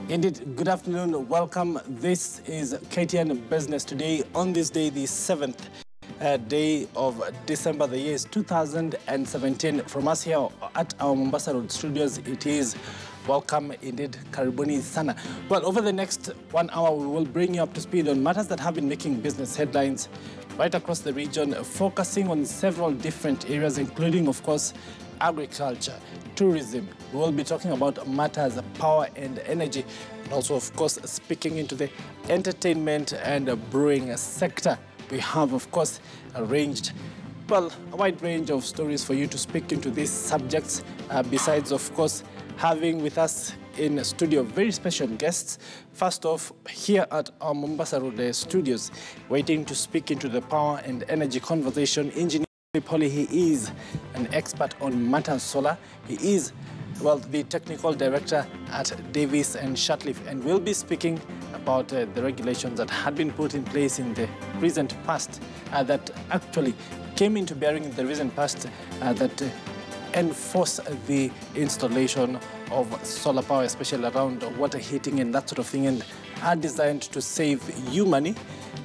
Indeed, good afternoon, welcome. This is KTN Business Today. On this day, the 7th day of December, the year is 2017. From us here at our Mombasa Road studios, it is welcome indeed, karibuni sana. Well, over the next 1 hour, we will bring you up to speed on matters that have been making business headlines right across the region, focusing on several different areas, including, of course, agriculture, tourism. We will be talking about matters of power and energy, and also, of course, speaking into the entertainment and brewing sector. We have, of course, a wide range of stories for you to speak into these subjects, besides, of course, having with us in studio very special guests. First off, here at our Mombasa Road studios, waiting to speak into the power and energy conversation, Engineer Polly. He is an expert on matters solar. He is, well, the technical director at Davis and Shatliff, and we'll be speaking about the regulations that had been put in place in the recent past, that actually came into bearing in the recent past, that enforce the installation of solar power, especially around water heating and that sort of thing, and are designed to save you money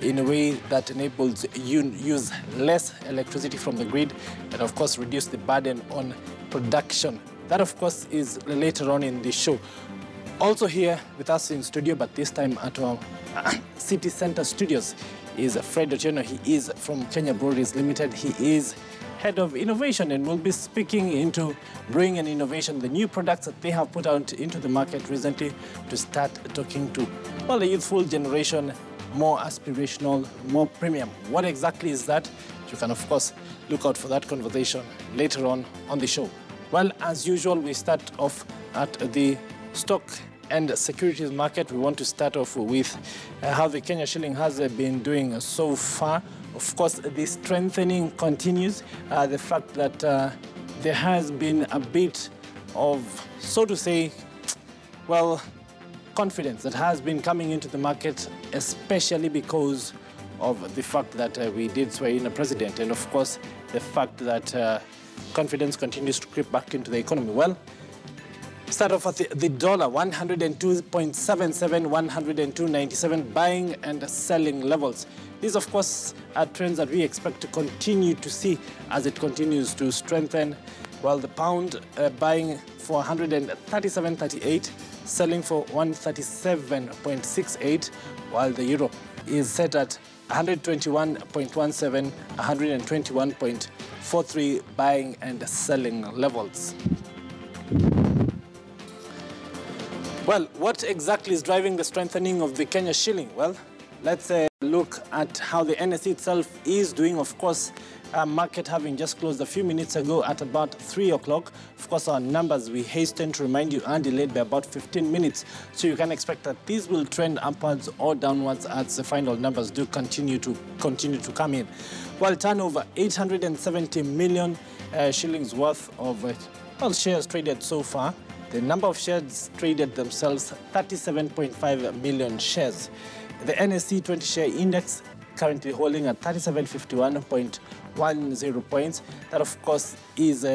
in a way that enables you use less electricity from the grid and, of course, reduce the burden on production. That, of course, is later on in the show. Also here with us in studio, but this time at our City Center studios, is Fred Otieno. He is from Kenya Breweries Limited. He is Head of Innovation, and we'll be speaking into brewing and innovation, the new products that they have put out into the market recently to start talking to, well, the youthful generation, more aspirational, more premium. What exactly is that? You can, of course, look out for that conversation later on the show. Well, as usual, we start off at the stock and securities market. We want to start off with how the Kenya shilling has been doing so far. Of course, the strengthening continues. The fact that there has been a bit of, so to say, well, confidence that has been coming into the market, especially because of the fact that we did swear in a president, and of course the fact that confidence continues to creep back into the economy. Well, start off at the dollar, 102.77, 102.97, buying and selling levels. These, of course, are trends that we expect to continue to see as it continues to strengthen. While the pound buying for 137.38, selling for 137.68, while the euro is set at 121.17, 121.43 buying and selling levels. Well, what exactly is driving the strengthening of the Kenya shilling? Well, let's look at how the NSE itself is doing. Of course, market having just closed a few minutes ago at about 3 o'clock. Of course, our numbers, we hasten to remind you, are delayed by about 15 minutes. So you can expect that these will trend upwards or downwards as the final numbers do continue to come in. While turnover, 870 million shillings worth of shares traded so far. The number of shares traded themselves, 37.5 million shares. The NSE 20-share index currently holding at 3751.10 points. That, of course, is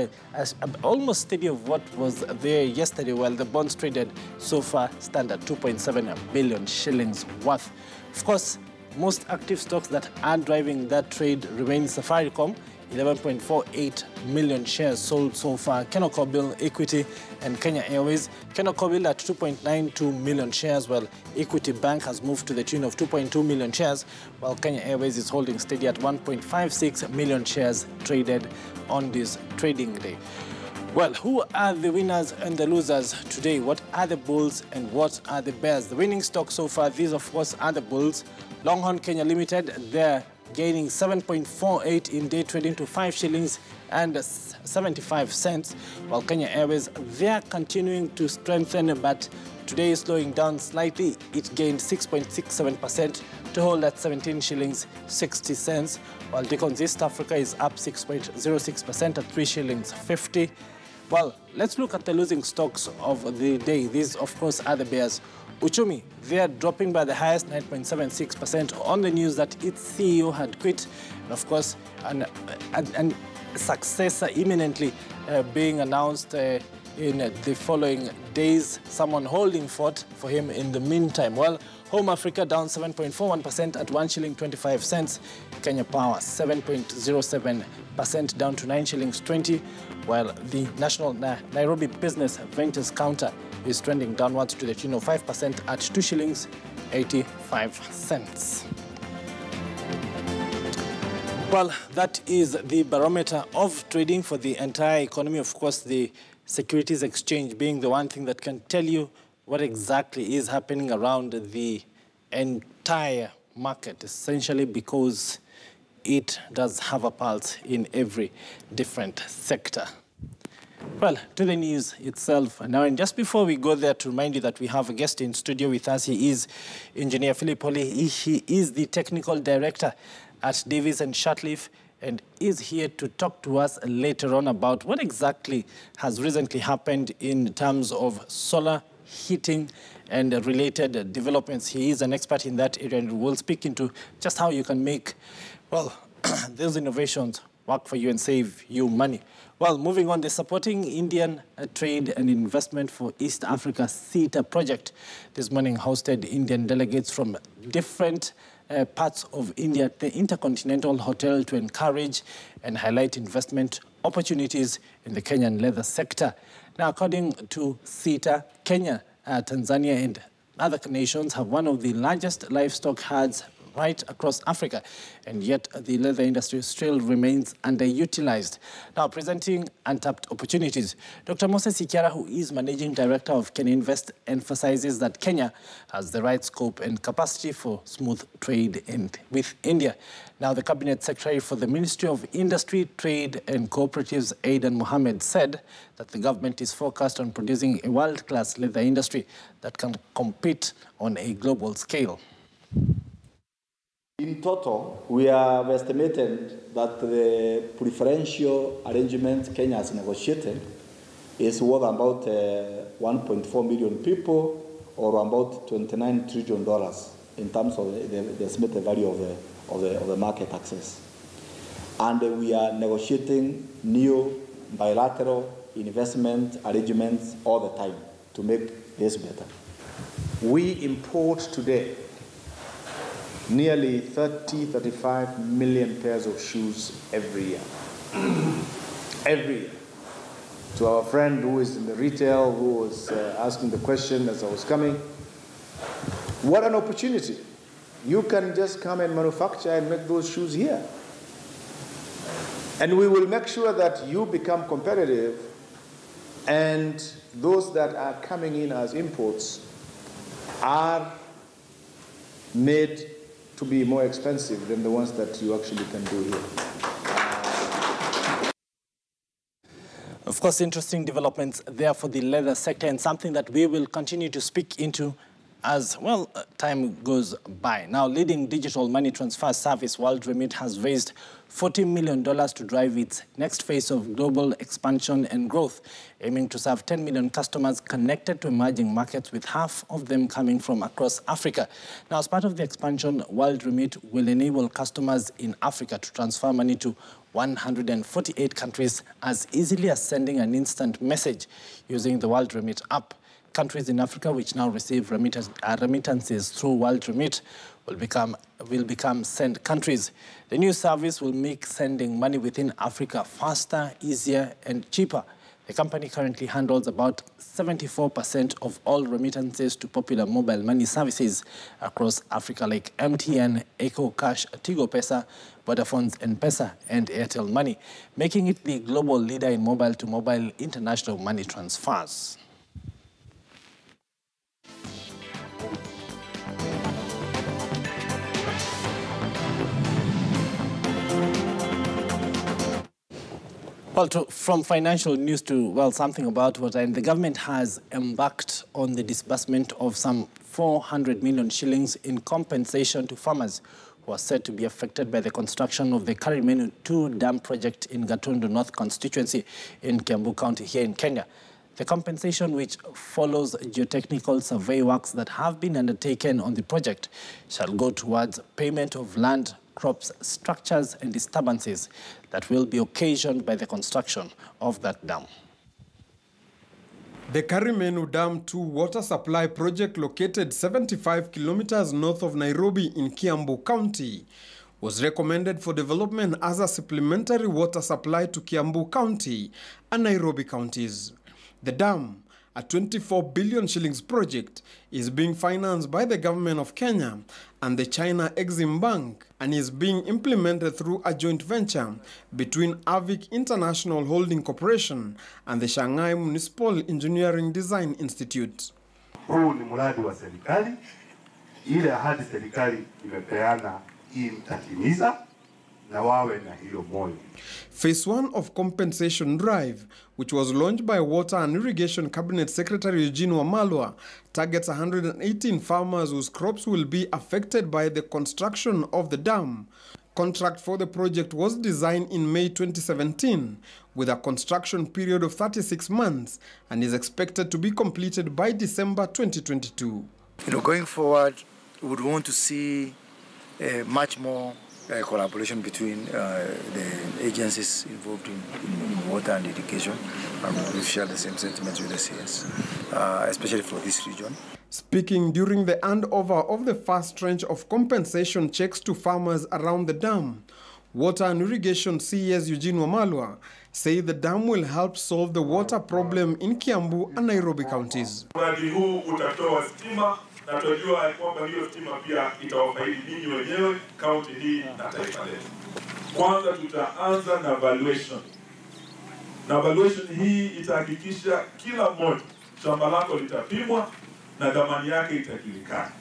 almost steady of what was there yesterday, while the bonds traded so far stand at 2.7 billion shillings worth. Of course, most active stocks that are driving that trade remain Safaricom, 11.48 million shares sold so far. Kenyatta Equity and Kenya Airways. Kenyatta at 2.92 million shares, while Equity Bank has moved to the tune of 2.2 million shares, while Kenya Airways is holding steady at 1.56 million shares traded on this trading day. Well, who are the winners and the losers today? What are the bulls and what are the bears? The winning stock so far, these, of course, are the bulls. Longhorn Kenya Limited, they're gaining 7.48 in day trading to 5 shillings and 75 cents, while Kenya Airways, they're continuing to strengthen, but today is slowing down slightly. It gained 6.67% to hold at 17 shillings 60 cents, while Deacons East Africa is up 6.06% at 3 shillings 50. Well, let's look at the losing stocks of the day. These, of course, are the bears. Uchumi, they are dropping by the highest, 9.76%, on the news that its CEO had quit. And, of course, an successor imminently being announced in the following days. Someone holding fort for him in the meantime. Well, Home Africa down 7.41% at 1 shilling 25 cents. Kenya Power 7.07% down to 9 shillings 20, while the National Nairobi Business Ventures counter is trending downwards to the tune of 5% at 2 shillings 85 cents. Well, that is the barometer of trading for the entire economy. Of course, the Securities Exchange being the one thing that can tell you what exactly is happening around the entire market, essentially because it does have a pulse in every different sector. Well, to the news itself now, and just before we go there, to remind you that we have a guest in studio with us. He is Engineer Philip Oli. He is the Technical Director at Davies and Shatliff, and is here to talk to us later on about what exactly has recently happened in terms of solar heating and related developments. He is an expert in that area, and we'll speak into just how you can make, well, those innovations work for you and save you money. Well, moving on, the Supporting Indian Trade and Investment for East Africa CETA project this morning hosted Indian delegates from different parts of India at the Intercontinental Hotel to encourage and highlight investment opportunities in the Kenyan leather sector. Now, according to CETA, Kenya, Tanzania, and other nations have one of the largest livestock herds right across Africa, and yet the leather industry still remains underutilized. Now, presenting untapped opportunities, Dr. Moses Ikiara, who is Managing Director of Kenya Invest, emphasizes that Kenya has the right scope and capacity for smooth trade with India. Now, the Cabinet Secretary for the Ministry of Industry, Trade and Cooperatives, Aidan Mohammed, said that the government is focused on producing a world-class leather industry that can compete on a global scale. In total, we have estimated that the preferential arrangement Kenya has negotiated is worth about 1.4 million people, or about $29 trillion in terms of the estimated value of the market access. And we are negotiating new bilateral investment arrangements all the time to make this better. We import today nearly 35 million pairs of shoes every year. Every year. To our friend who is in the retail, who was asking the question as I was coming, what an opportunity. You can just come and manufacture and make those shoes here. And we will make sure that you become competitive, and those that are coming in as imports are made to be more expensive than the ones that you actually can do here. Of course, interesting developments there for the leather sector, and something that we will continue to speak into as, well, time goes by. Now, leading digital money transfer service WorldRemit has raised $40 million to drive its next phase of global expansion and growth, aiming to serve 10 million customers connected to emerging markets, with half of them coming from across Africa. Now, as part of the expansion, WorldRemit will enable customers in Africa to transfer money to 148 countries as easily as sending an instant message using the WorldRemit app. Countries in Africa which now receive remittances through WorldRemit will become send countries. The new service will make sending money within Africa faster, easier, and cheaper. The company currently handles about 74% of all remittances to popular mobile money services across Africa like MTN, Eco Cash, Tigo Pesa, Vodafone's M-Pesa, and Airtel Money, making it the global leader in mobile-to-mobile international money transfers. Well, from financial news to, well, something about water, and the government has embarked on the disbursement of some 400 million shillings in compensation to farmers who are said to be affected by the construction of the Karimenu 2 dam project in Gatundu North constituency in Kiambu County here in Kenya. The compensation, which follows geotechnical survey works that have been undertaken on the project, shall go towards payment of land, crops, structures, and disturbances that will be occasioned by the construction of that dam. The Karimenu Dam 2 water supply project, located 75 kilometers north of Nairobi in Kiambu County, was recommended for development as a supplementary water supply to Kiambu County and Nairobi counties. The dam, a 24 billion shillings project, is being financed by the government of Kenya and the China Exim Bank and is being implemented through a joint venture between Avic International Holding Corporation and the Shanghai Municipal Engineering Design Institute. Huu ni mradi wa serikali, ile ahadi serikali imepeana itatimiza na wawe na hiyo moyo. Phase 1 of compensation drive, which was launched by Water and Irrigation Cabinet Secretary Eugene Wamalwa, targets 118 farmers whose crops will be affected by the construction of the dam. Contract for the project was designed in May 2017 with a construction period of 36 months and is expected to be completed by December 2022. Going forward, we would want to see much more collaboration between the agencies involved in water and irrigation, and we share the same sentiments with the CS, especially for this region. Speaking during the handover of the first tranche of compensation checks to farmers around the dam, Water and Irrigation CES Eugene Wamalwa say the dam will help solve the water problem in Kiambu and Nairobi counties. Mradi huu utatoa stima na tunajua kwamba hiyo stima pia itawafaidi ninyi wenyewe, kaunti hii na taifa letu. Kwanza tutaanza na valuation. Na valuation hii itahakikisha kila mmoja shamba lako litapimwa na thamani yake itajulikana.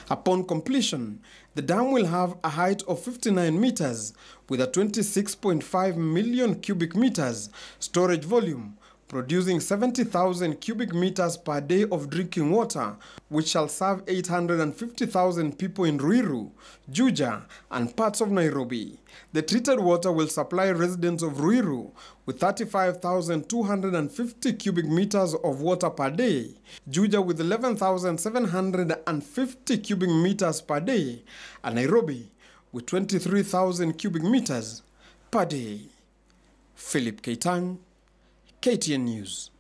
Upon completion, the dam will have a height of 59 meters with a 26.5 million cubic meters storage volume, producing 70,000 cubic meters per day of drinking water, which shall serve 850,000 people in Ruiru, Juja, and parts of Nairobi. The treated water will supply residents of Ruiru with 35,250 cubic meters of water per day, Juja with 11,750 cubic meters per day, and Nairobi with 23,000 cubic meters per day. Philip Keitang, KTN News.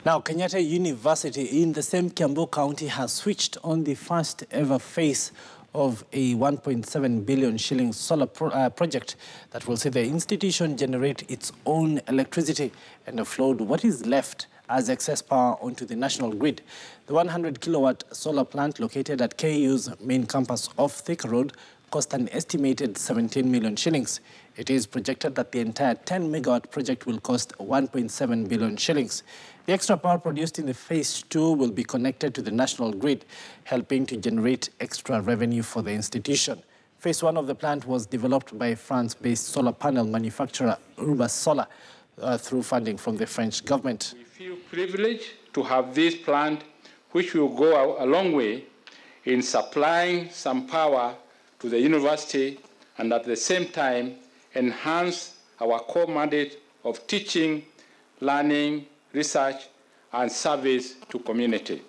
Now, Kenyatta University in the same Kiambu County has switched on the first ever phase of a 1.7 billion shilling solar project that will see the institution generate its own electricity and offload what is left as excess power onto the national grid. The 100 kilowatt solar plant located at KU's main campus off Thika Road cost an estimated 17 million shillings. It is projected that the entire 10 megawatt project will cost 1.7 billion shillings. The extra power produced in the phase 2 will be connected to the national grid, helping to generate extra revenue for the institution. Phase 1 of the plant was developed by France-based solar panel manufacturer Urba Solar through funding from the French government. We feel privileged to have this plant, which will go a long way in supplying some power to the university and at the same time enhance our core mandate of teaching, learning, research, and service to community.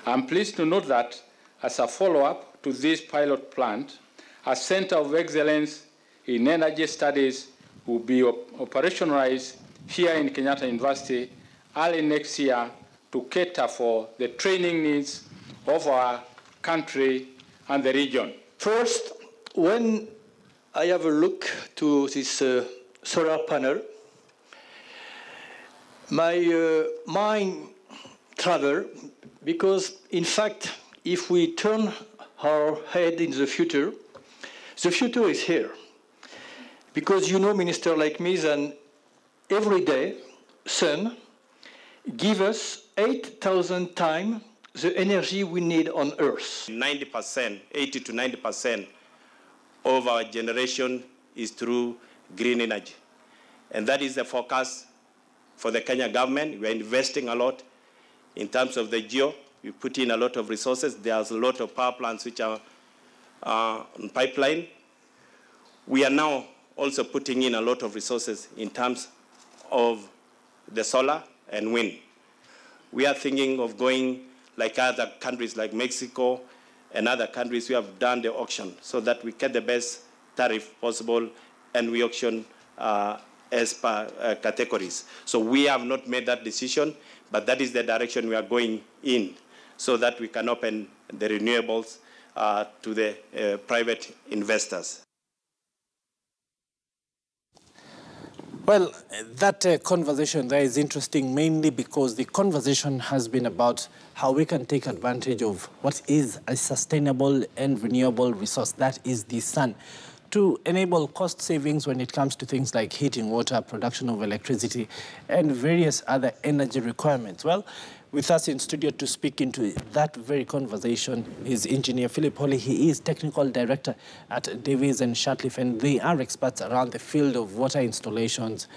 I'm pleased to note that as a follow-up to this pilot plant, a Center of Excellence in Energy Studies will be operationalized here in Kenyatta University early next year to cater for the training needs of our country and the region. First, when I have a look to this solar panel, my mind travel, because in fact, if we turn our head in the future is here. Because you know, Minister, like me, that every day, sun gives us 8,000 times the energy we need on Earth. 90%, 80 to 90% of our generation is through green energy. And that is the focus for the Kenya government. We are investing a lot in terms of the geo. We put in a lot of resources. There's a lot of power plants which are on pipeline. We are now also putting in a lot of resources in terms of the solar and wind. We are thinking of going like other countries like Mexico and other countries. We have done the auction so that we get the best tariff possible, and we auction as per categories. So we have not made that decision, but that is the direction we are going in, so that we can open the renewables to the private investors. Well, that conversation there is interesting, mainly because the conversation has been about how we can take advantage of what is a sustainable and renewable resource, that is the sun, to enable cost savings when it comes to things like heating water, production of electricity, and various other energy requirements. Well, with us in studio to speak into that very conversation is Engineer Philip Holly. He is Technical Director at Davies and Shatcliffe, and they are experts around the field of water installations,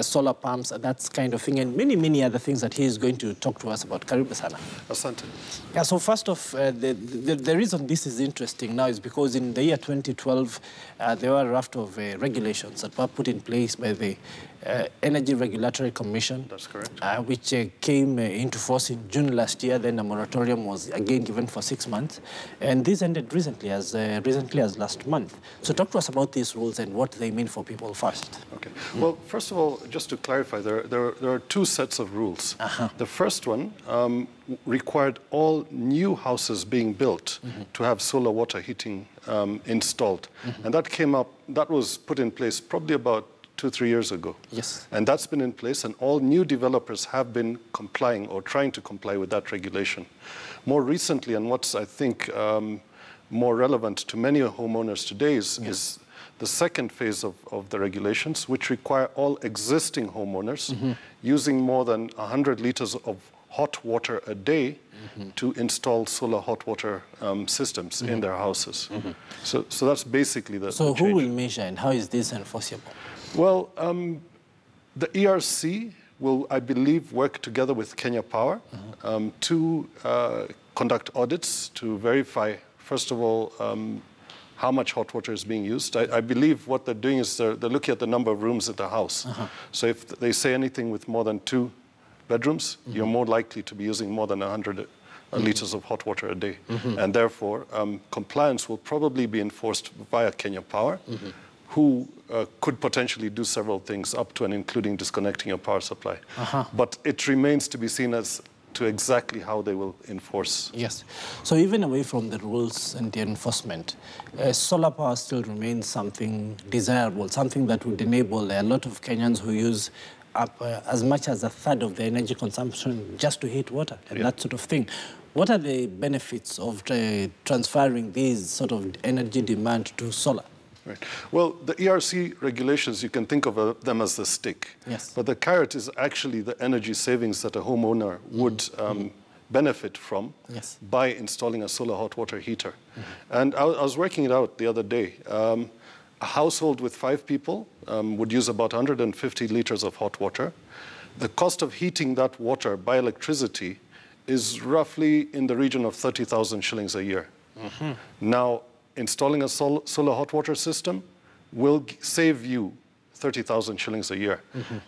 solar pumps, that kind of thing, and many, many other things that he is going to talk to us about. Karibu sana. Asante. Yeah, so first off, the reason this is interesting now is because in the year 2012, there were a raft of regulations that were put in place by the Energy Regulatory Commission. That's correct. Which came into force in June last year. Then a moratorium was again given for 6 months. And this ended recently as last month. So talk to us about these rules and what they mean for people first. Okay. Well, first of all, just to clarify, there are two sets of rules. The first one required all new houses being built to have solar water heating installed. And that was put in place probably about 2-3 years ago. Yes. And that's been in place, and all new developers have been complying or trying to comply with that regulation. More recently, and what's, I think, more relevant to many homeowners today is the second phase of the regulations, which require all existing homeowners using more than 100 liters of hot water a day to install solar hot water systems in their houses. So that's basically the So change. who will measure and how is this enforceable? Well, the ERC will, I believe, work together with Kenya Power to conduct audits to verify, first of all, how much hot water is being used. I believe what they're doing is they're looking at the number of rooms at the house. So if they say anything with more than 2 bedrooms, you're more likely to be using more than 100 liters of hot water a day. And therefore, compliance will probably be enforced via Kenya Power, who could potentially do several things up to and including disconnecting your power supply. But it remains to be seen as to exactly how they will enforce. Yes. So even away from the rules and the enforcement, solar power still remains something desirable, something that would enable a lot of Kenyans who use up as much as a third of their energy consumption just to heat water and that sort of thing. What are the benefits of transferring these sort of energy demand to solar? Right. Well, the ERC regulations, you can think of them as the stick. Yes. But the carrot is actually the energy savings that a homeowner would benefit from by installing a solar hot water heater. And I was working it out the other day. A household with 5 people would use about 150 liters of hot water. The cost of heating that water by electricity is roughly in the region of 30,000 shillings a year. Now, installing a solar hot water system will save you 30,000 shillings a year.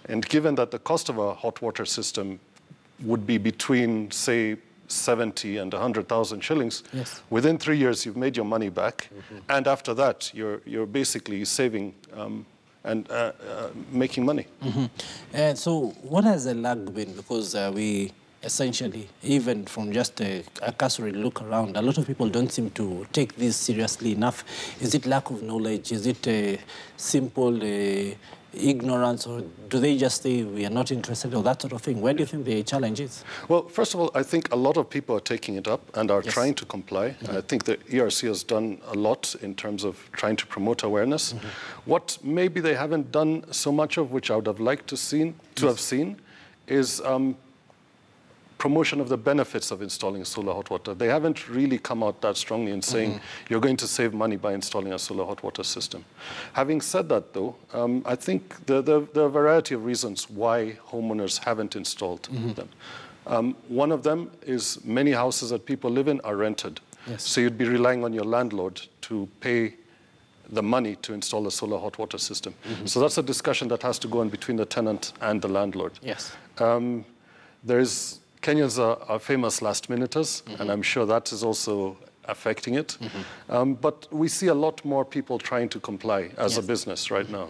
And given that the cost of a hot water system would be between, say, 70 and 100,000 shillings, within 3 years you've made your money back. And after that, you're basically saving and making money. So what has the lag been? Because we essentially, even from just a cursory look around, a lot of people don't seem to take this seriously enough. Is it lack of knowledge? Is it a simple ignorance? Or do they just say we are not interested or that sort of thing? Where do you think the challenge is? Well, first of all, I think a lot of people are taking it up and are trying to comply. I think the ERC has done a lot in terms of trying to promote awareness. What maybe they haven't done so much of, which I would have liked to have seen, is promotion of the benefits of installing solar hot water. They haven't really come out that strongly in saying you're going to save money by installing a solar hot water system. Having said that, though, I think there are a variety of reasons why homeowners haven't installed them. One of them is many houses that people live in are rented. So you'd be relying on your landlord to pay the money to install a solar hot water system. So that's a discussion that has to go on between the tenant and the landlord. Kenyans are famous last-minuters, and I'm sure that is also affecting it. But we see a lot more people trying to comply as a business right now.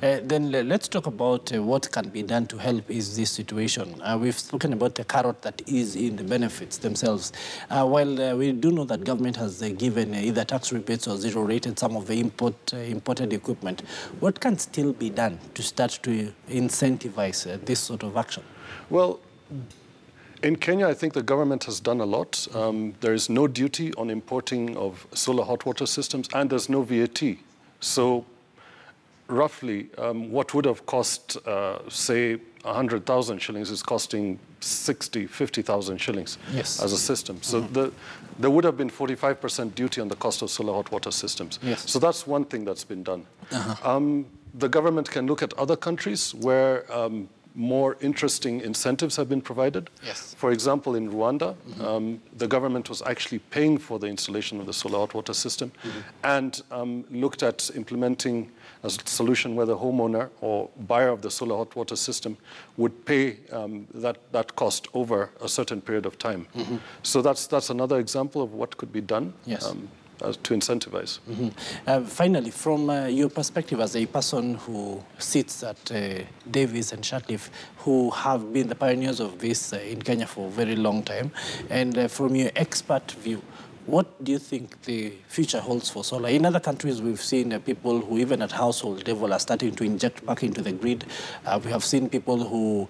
Then let's talk about what can be done to help ease this situation. We've spoken about the carrot that is in the benefits themselves. While we do know that government has given either tax rebates or zero rated some of the imported equipment, what can still be done to start to incentivize this sort of action? Well, in Kenya, I think the government has done a lot. There is no duty on importing of solar hot water systems, and there's no VAT. So roughly, what would have cost, say, 100,000 shillings is costing 50,000 shillings as a system. So there would have been 45% duty on the cost of solar hot water systems. So that's one thing that's been done. The government can look at other countries where more interesting incentives have been provided. For example, in Rwanda, the government was actually paying for the installation of the solar hot water system and looked at implementing a solution where the homeowner or buyer of the solar hot water system would pay that cost over a certain period of time. So that's another example of what could be done. To incentivize. Finally, from your perspective as a person who sits at Davis and Shatcliffe, who have been the pioneers of this in Kenya for a very long time, and from your expert view, what do you think the future holds for solar? In other countries, we've seen people who, even at household level, are starting to inject back into the grid. We have seen people who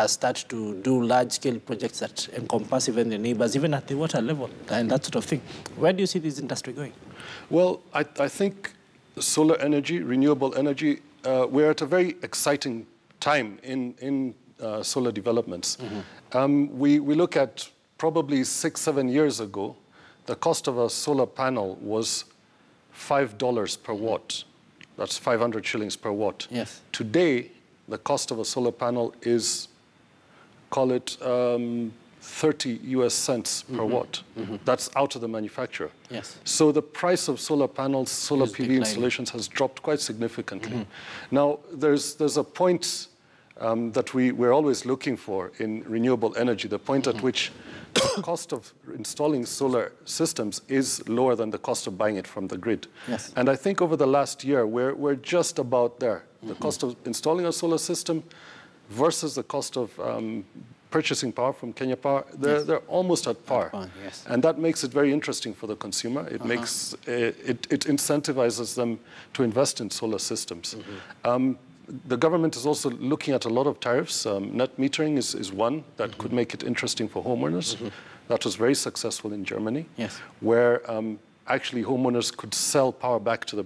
start to do large-scale projects that encompass even the neighbors, even at the water level, and that sort of thing. Where do you see this industry going? Well, I think solar energy, renewable energy, we're at a very exciting time in solar developments. We look at probably 6-7 years ago, the cost of a solar panel was $5 per watt. That's 500 shillings per watt. Today, the cost of a solar panel is, call it 30 US cents per watt. That's out of the manufacturer. So the price of solar panels, solar PV installations has dropped quite significantly. Now, there's a point that we're always looking for in renewable energy, the point at which the cost of installing solar systems is lower than the cost of buying it from the grid. And I think over the last year, we're just about there. The cost of installing a solar system versus the cost of purchasing power from Kenya Power, they're almost at par. And that makes it very interesting for the consumer. It makes it incentivizes them to invest in solar systems. The government is also looking at a lot of tariffs. Net metering is one that could make it interesting for homeowners. That was very successful in Germany, where actually homeowners could sell power back to the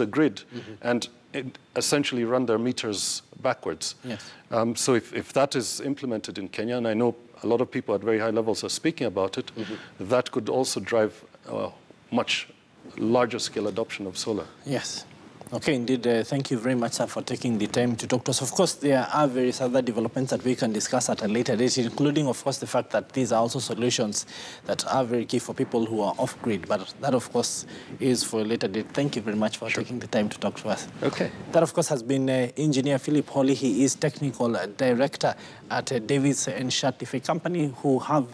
grid, and essentially run their meters backwards. So if that is implemented in Kenya, and I know a lot of people at very high levels are speaking about it, that could also drive much larger scale adoption of solar. Okay, indeed. Thank you very much, sir, for taking the time to talk to us. Of course, there are various other developments that we can discuss at a later date, including, of course, the fact that these are also solutions that are very key for people who are off-grid. But that, of course, is for a later date. Thank you very much for taking the time to talk to us. That, of course, has been Engineer Philip Holly. He is Technical Director at Davis and Shatcliffe, a company who have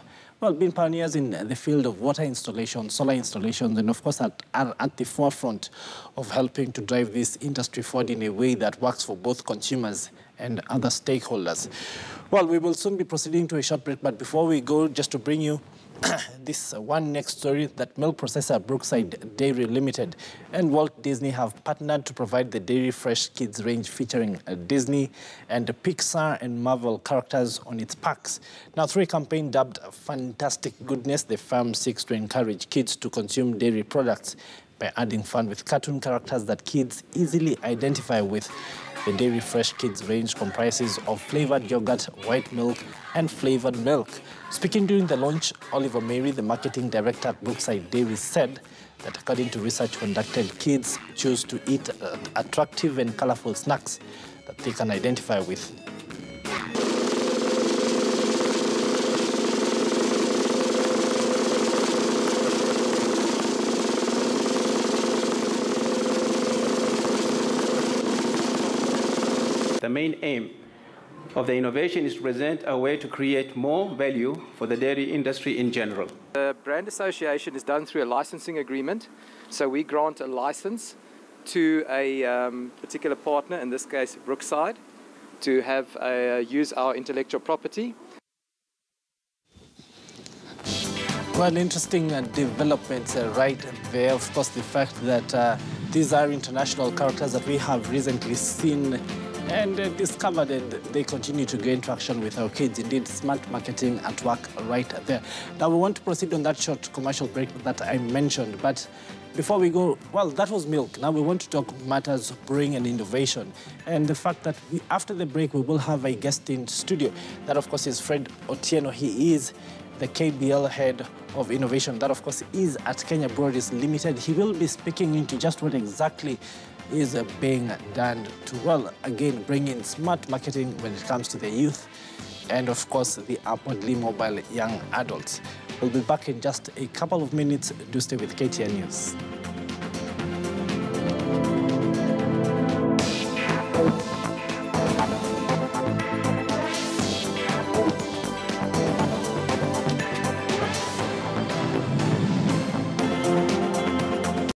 been pioneers in the field of water installation, solar installations, and of course are at the forefront of helping to drive this industry forward in a way that works for both consumers and other stakeholders. Well, we will soon be proceeding to a short break, but before we go, just to bring you this one next story, that milk processor Brookside Dairy Limited and Walt Disney have partnered to provide the Dairy Fresh Kids range featuring Disney and Pixar and Marvel characters on its packs. Now, through a campaign dubbed Fantastic Goodness, the firm seeks to encourage kids to consume dairy products by adding fun with cartoon characters that kids easily identify with. The Dairy Fresh Kids range comprises of flavored yogurt, white milk, and flavored milk. Speaking during the launch, Oliver Mary, the marketing director at Brookside Dairy, said that according to research conducted, kids choose to eat attractive and colorful snacks that they can identify with. The main aim of the innovation is to present a way to create more value for the dairy industry in general. The brand association is done through a licensing agreement. So we grant a license to a particular partner, in this case Brookside, to have use our intellectual property. Well, interesting developments right there. Of course, the fact that these are international characters that we have recently seen and discovered, and they continue to gain traction with our kids. Indeed, smart marketing at work right there. Now, we want to proceed on that short commercial break that I mentioned, but before we go, well, that was milk. Now we want to talk matters of brewing and innovation. And the fact that after the break, we will have a guest in studio. That, of course, is Fred Otieno. He is the KBL head of innovation. That, of course, is at Kenya Breweries Limited. He will be speaking into just what exactly is being done to, well, again, bring in smart marketing when it comes to the youth and, of course, the upwardly mobile young adults. We'll be back in just a couple of minutes. Do stay with KTN News.